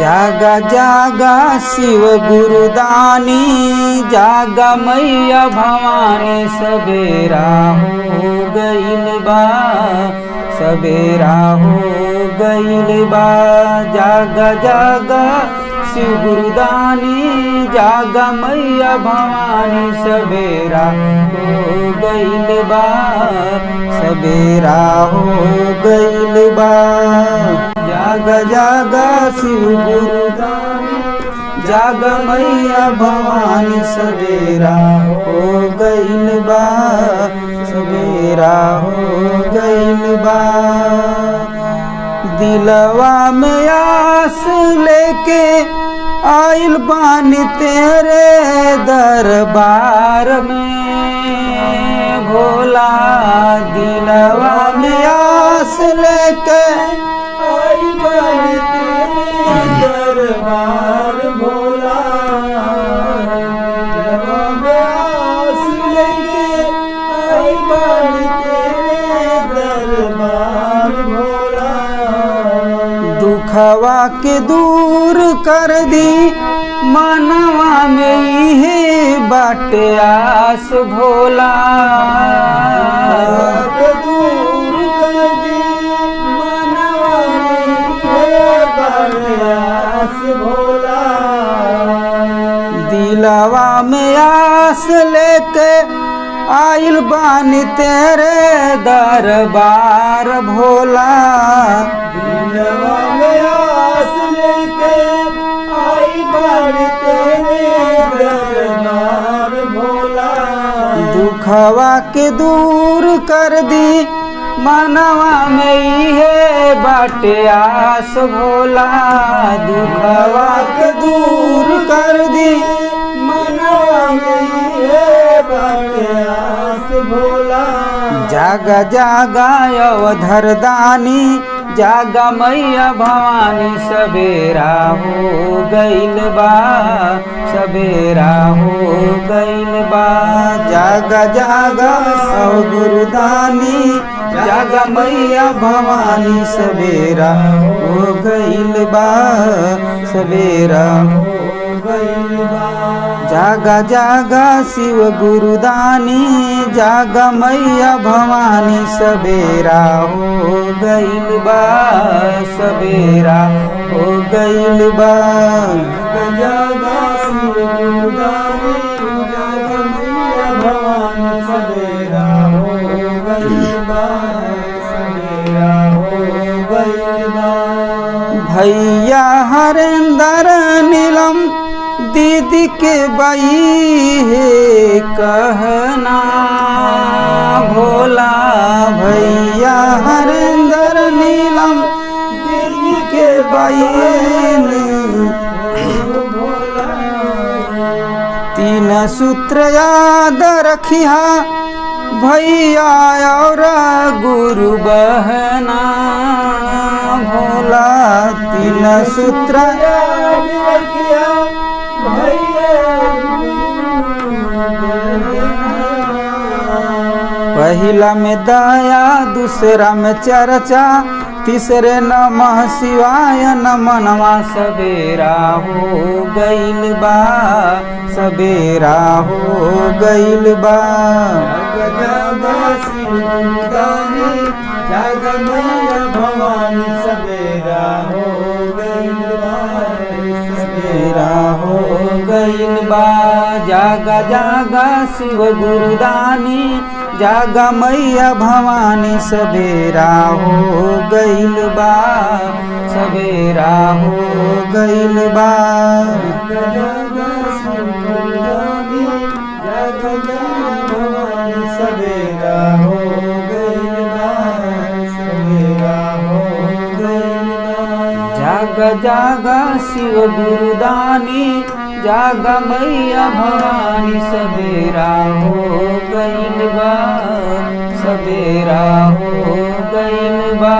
जागा जागा शिव गुरुदानी, जागा मैया भवानी, सबेरा हो गइल बा, सबेरा हो गइल बा। जागा जागा शिव गुरुदानी, जागा मैया भवानी, सबेरा हो गइल बा, सबेरा हो गइल बा। जागा जागा शिव गुरुदानी, जागा मैया भवानी, सबेरा हो गइल बा, सबेरा हो गइल बा। दिलवा में आस लेके आइल बानी तेरे दरबार में भोला। दिलवा में आस लेके आइल बानी तेरे दरबार भोला। दिलवा में आस लेके आइल बानी तेरे दरबार भोला। दुखवा के दूर कर दी मनवा में इहे बाटे आस भोला। दूर कर दी मनवा में इहे बाटे आस भोला। दिलवा में आस लेके आइल बानी तेरे दरबार भोला। दिलवा में आस लेके आइल बानी तेरे दरबार भोला। दुखवा के दूर कर दी मनवा में इहे बाटे आस भोला। दुखवा के दूर कर दी मनवा में इहे बाटे आस भोला। जागा जागा अवधर दानी, जागा मैया भवानी, सबेरा हो गइल बा, सबेरा हो गइल बा। जागा जागा गुरुदानी, जागा मैया भवानी, सबेरा हो गइल बा, सबेरा हो गइल बा। जागा जागा शिव गुरुदानी, जागा मैया भवानी, सबेरा हो गइल बा, सबेरा हो गइल बा। जागा शिव गुरुदानी, जागा मैया भवानी, सबेरा हो गइल बा, सबेरा हो गइल बा। भैया हरेंद्र नीलम दीदी के बाई है कहना भोला। भैया हरेंद्र नीलम दीदी के बाई भोला। तीन सूत्र याद रखिया भैया और गुरु बहना भोला। तीन सूत्र याद रखिया पहिला में दया, दूसरा में चर्चा, तीसरे नमः शिवाय नमनवा। सबेरा हो गइल बा, सबेरा हो गइल बा। जागा शिव गुरुदानी, जागा मैया भवानी, सबेरा हो गइल बा, सबेरा हो गइल बा। जागा जागा शिव गुरुदानी, जागा मैया भवानी, सबेरा हो गइल बा, सबेरा हो गइल बा। जागा शिव गुरुदानी, जागा मैया भवानी, सबेरा हो गइल बा, सबेरा हो गइल बा। जागा जागा शिव गुरुदानी, जागा मैया भवानी, सबेरा हो गइल बा, सबेरा हो गइल बा।